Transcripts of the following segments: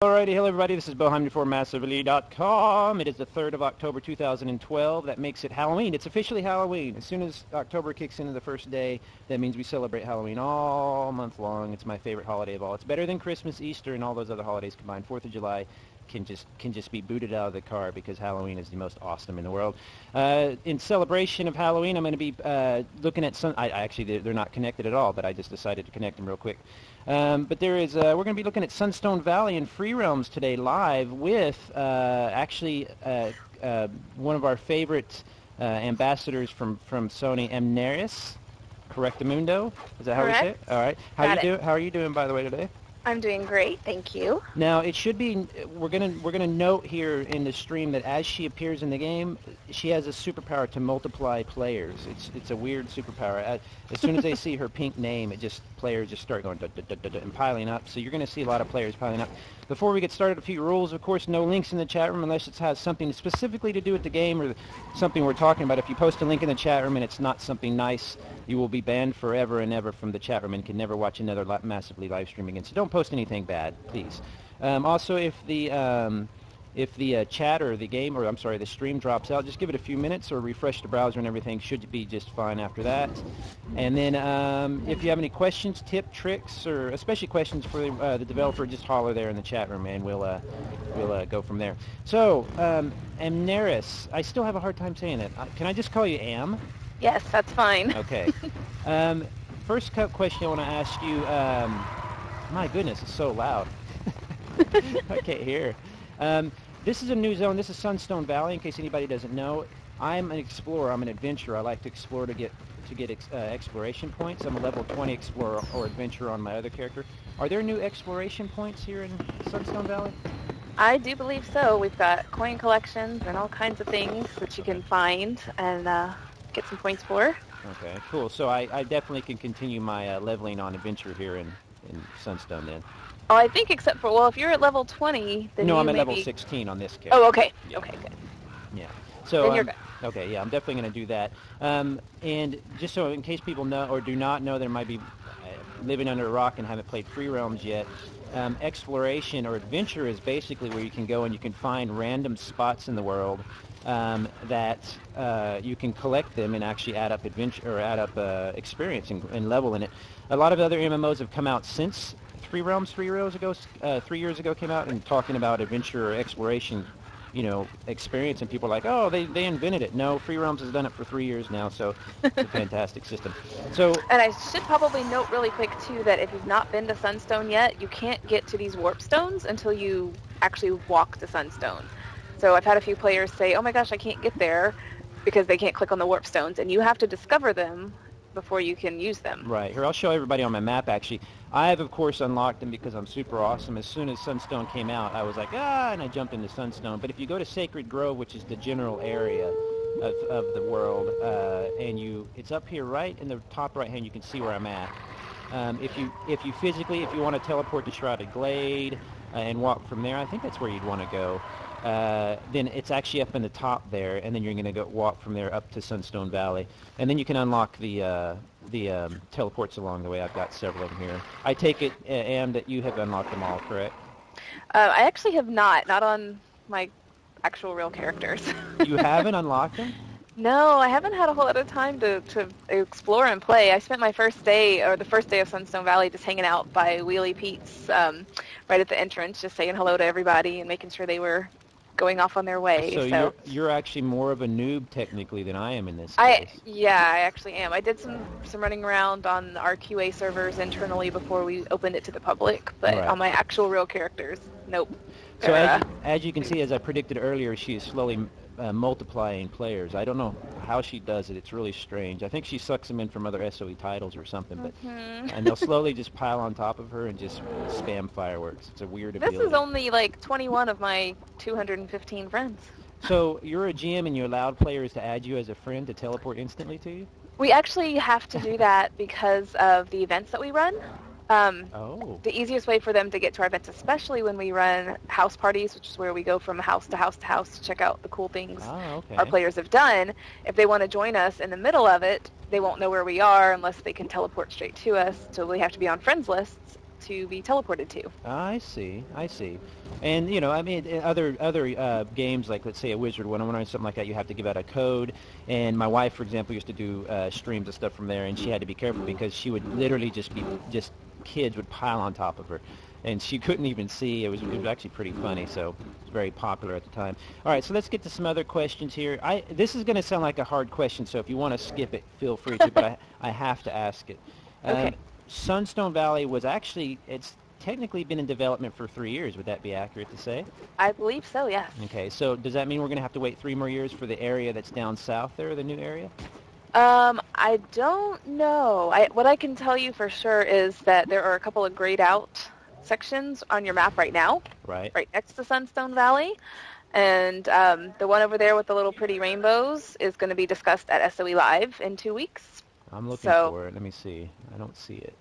Alrighty, hello everybody, this is Boheim for Massively.com. It is the 3rd of October 2012. That makes it Halloween. It's officially Halloween. As soon as October kicks into the first day, that means we celebrate Halloween all month long. It's my favorite holiday of all. It's better than Christmas, Easter, and all those other holidays combined. 4th of July can just be booted out of the car because Halloween is the most awesome in the world. In celebration of Halloween, I'm going to be looking at some... Actually, they're not connected at all, but I just decided to connect them real quick. But there is, we're going to be looking at Sunstone Valley and Free Realms today live with one of our favorite ambassadors from Sony, Amneris Correctamundo. Is that how we say it? All right. How are you doing, by the way, today? I'm doing great, thank you. Now, it should be, we're gonna note here in the stream that as she appears in the game, she has a superpower to multiply players. It's a weird superpower. As soon as they see her pink name, players just start going and piling up. So you're gonna see a lot of players piling up. Before we get started, a few rules. Of course, no links in the chat room unless it has something specifically to do with the game or something we're talking about. If you post a link in the chat room and it's not something nice, you will be banned forever and ever from the chat room and can never watch another Massively live stream again. So don't post anything bad, please. Also, if the chat or the game, or I'm sorry, the stream drops out, just give it a few minutes or refresh the browser and everything should be just fine after that. And then if you have any questions, tip, tricks, or especially questions for the developer, just holler there in the chat room and we'll go from there. So, Amneris, I still have a hard time saying it. Can I just call you Am? Yes, that's fine. Okay. First question I want to ask you, my goodness, it's so loud. I can't hear. This is a new zone. This is Sunstone Valley, in case anybody doesn't know. I'm an explorer. I'm an adventurer. I like to explore to get exploration points. I'm a level 20 explorer or adventurer on my other character. Are there new exploration points here in Sunstone Valley? I do believe so. We've got coin collections and all kinds of things that you can find and get some points for. Okay, cool. So I definitely can continue my leveling on adventure here in Sunstone then. Oh, I think except for, well, if you're at level 20, then no, I'm at level 16 on this character. Oh, okay. Yeah. Okay, good. Yeah. So then you're good. Okay, yeah, I'm definitely going to do that. And just so in case people know or do not know, there might be living under a rock and haven't played Free Realms yet, exploration or adventure is basically where you can go and you can find random spots in the world that you can collect them and actually add up adventure or add up experience and level in it. A lot of other MMOs have come out since Free Realms 3 years ago came out and talking about adventure or exploration, experience, and people are like, oh, they invented it. No, Free Realms has done it for 3 years now, so it's a fantastic system. So, and I should probably note really quick too that if you've not been to Sunstone yet, you can't get to these warp stones until you actually walk to Sunstone. So I've had a few players say, oh my gosh, I can't get there because they can't click on the warp stones, and you have to discover them before you can use them. Right. Here, I'll show everybody on my map, actually. I have, of course, unlocked them because I'm super awesome. As soon as Sunstone came out, I was like, and I jumped into Sunstone. But if you go to Sacred Grove, which is the general area of the world, and it's up here right in the top right-hand, you can see where I'm at. If you want to teleport to Shrouded Glade and walk from there, I think that's where you'd want to go. Then it's actually up in the top there, and then you're going to go walk from there up to Sunstone Valley, and then you can unlock the teleports along the way. I've got several of them here. I take it, Am, that you have unlocked them all, correct? I actually have not on my actual real characters. You haven't unlocked them? No, I haven't had a whole lot of time to explore and play. I spent my first day, or the first day of Sunstone Valley, just hanging out by Wheelie Pete's right at the entrance, just saying hello to everybody and making sure they were going off on their way. So you're actually more of a noob technically than I am in this case. Yeah, I actually am. I did some running around on our QA servers internally before we opened it to the public, but on my actual real characters, nope. So as you can see, as I predicted earlier, she is slowly multiplying players. I don't know how she does it. It's really strange. I think she sucks them in from other SOE titles or something, but and they'll slowly just pile on top of her and just spam fireworks. It's a weird ability. This is only like 21 of my 215 friends. So you're a GM and you allowed players to add you as a friend to teleport instantly to you? We actually have to do that because of the events that we run. The easiest way for them to get to our events, especially when we run house parties, which is where we go from house to house to house to check out the cool things our players have done. If they want to join us in the middle of it, they won't know where we are unless they can teleport straight to us, so we have to be on friends lists. to be teleported to. I see. And, you know, I mean, in other games, like, let's say a Wizard one, or something like that, you have to give out a code. And my wife, for example, used to do streams and stuff from there, and she had to be careful because she would literally just kids would pile on top of her. And she couldn't even see. It was actually pretty funny, so it was very popular at the time. All right, so let's get to some other questions here. This is going to sound like a hard question, so if you want to skip it, feel free to, but I have to ask it. Okay. Sunstone Valley it's technically been in development for 3 years. Would that be accurate to say? I believe so, yes. Okay, so does that mean we're going to have to wait 3 more years for the area that's down south there, the new area? I don't know. What I can tell you for sure is that there are a couple of grayed out sections on your map right now, right next to Sunstone Valley, and the one over there with the little pretty rainbows is going to be discussed at SOE Live in 2 weeks. I'm looking for it. Let me see. I don't see it.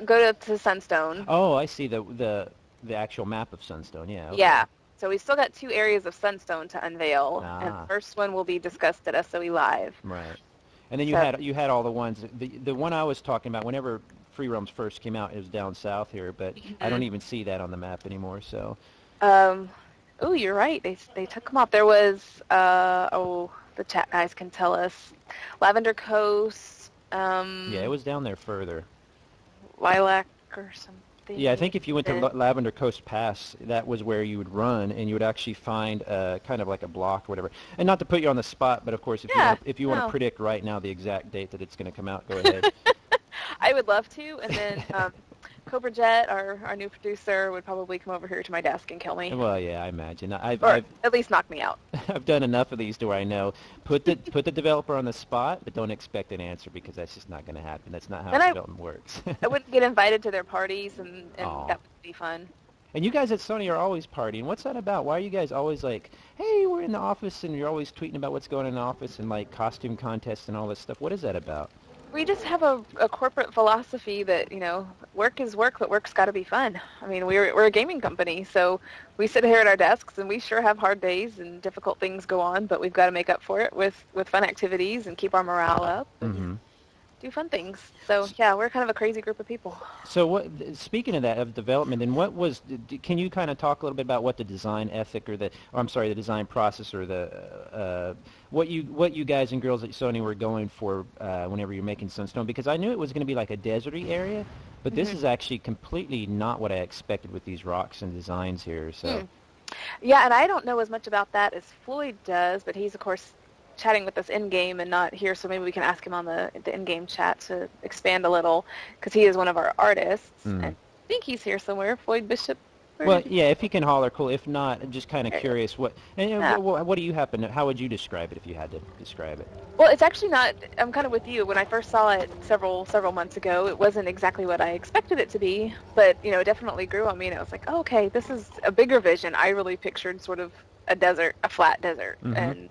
Go to Sunstone. Oh, I see the actual map of Sunstone. Yeah. Okay. Yeah. So we still got 2 areas of Sunstone to unveil, and Ah. the first one will be discussed at SOE Live. Right. And then you had all the ones. The one I was talking about, whenever Free Roams first came out, it was down south here, but I don't even see that on the map anymore. So. Oh, you're right. They took them off. There was the chat guys can tell us, Lavender Coast. Yeah, it was down there further. Lilac or something. Yeah, I think if you went to Lavender Coast Pass, that was where you would run, and you would actually find kind of like a block or whatever. And not to put you on the spot, but of course, if you want to predict right now the exact date that it's going to come out, go ahead. I would love to, and then Cobra Jet, our new producer, would probably come over here to my desk and kill me. Well, yeah, I imagine. Or I've at least knock me out. I've done enough of these to where I know put the developer on the spot, but don't expect an answer because that's just not going to happen. That's not how development works. I wouldn't get invited to their parties, and Aw. that would be fun. And you guys at Sony are always partying. What's that about? Why are you guys always like, hey, we're in the office, and you're always tweeting about what's going on in the office and like costume contests and all this stuff? What is that about? We just have a corporate philosophy that, you know, work is work, but work's got to be fun. I mean, we're a gaming company, so we sit here at our desks, and we sure have hard days and difficult things go on, but we've got to make up for it with fun activities and keep our morale up and do fun things. So, yeah, we're kind of a crazy group of people. So, speaking of that, of development, and can you kind of talk a little bit about what the design ethic or the design process or what you guys and girls at Sony were going for whenever you're making Sunstone? Because I knew it was going to be like a deserty area, but this is actually completely not what I expected with these rocks and designs here. So, yeah, and I don't know as much about that as Floyd does, but he's, of course, chatting with us in-game and not here, so maybe we can ask him on the in-game chat to expand a little, because he is one of our artists. I think he's here somewhere, Floyd Bishop. Well, yeah, if he can holler, cool. If not, I'm just kind of curious. What do you happen to, how would you describe it if you had to describe it? Well, it's actually not, I'm kind of with you. When I first saw it several months ago, it wasn't exactly what I expected it to be, but, you know, it definitely grew on me, and I was like, oh, okay, this is a bigger vision. I really pictured sort of a flat desert, and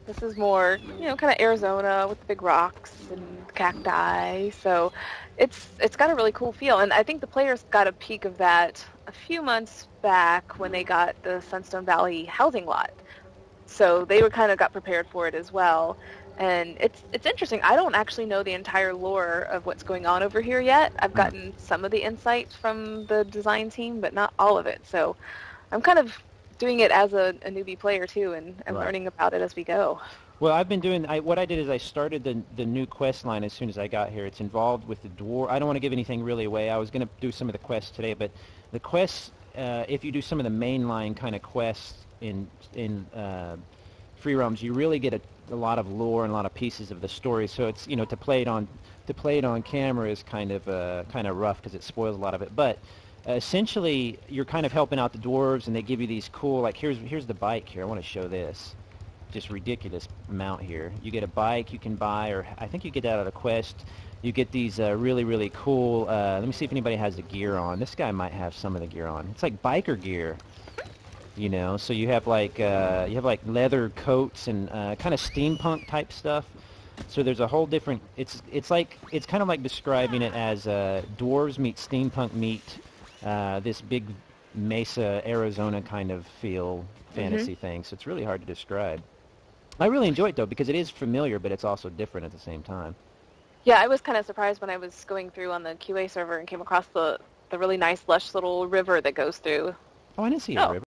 this is more, you know, kind of Arizona with the big rocks and cacti. So it's got a really cool feel. And I think the players got a peek of that a few months back when they got the Sunstone Valley housing lot. So they were kind of got prepared for it as well. And it's interesting. I don't actually know the entire lore of what's going on over here yet. I've gotten some of the insights from the design team, but not all of it. So I'm kind of doing it as a newbie player too, and learning about it as we go. Well, I've been doing. What I did is I started the new quest line as soon as I got here. It's involved with the dwarf. I don't want to give anything really away. I was going to do some of the quests today, but the quests, if you do some of the mainline kind of quests in free roams, you really get a lot of lore and a lot of pieces of the story. So it's, you know, to play it on camera is kind of rough because it spoils a lot of it, but. Essentially, you're kind of helping out the dwarves, and they give you these cool, like, here's the bike here. I want to show this. Just ridiculous mount here. You get a bike you can buy, or I think you get that out of the quest. You get these really, really cool, let me see if anybody has the gear on. This guy might have some of the gear on. It's like biker gear, you know. So you have like leather coats and kind of steampunk type stuff. So there's a whole different, it's kind of like describing it as dwarves meet steampunk meet this big Mesa, Arizona kind of feel fantasy thing. So it's really hard to describe. I really enjoy it, though, because it is familiar, but it's also different at the same time. Yeah, I was kind of surprised when I was going through on the QA server and came across the the really nice, lush little river that goes through. Oh, I didn't see a Oh. river.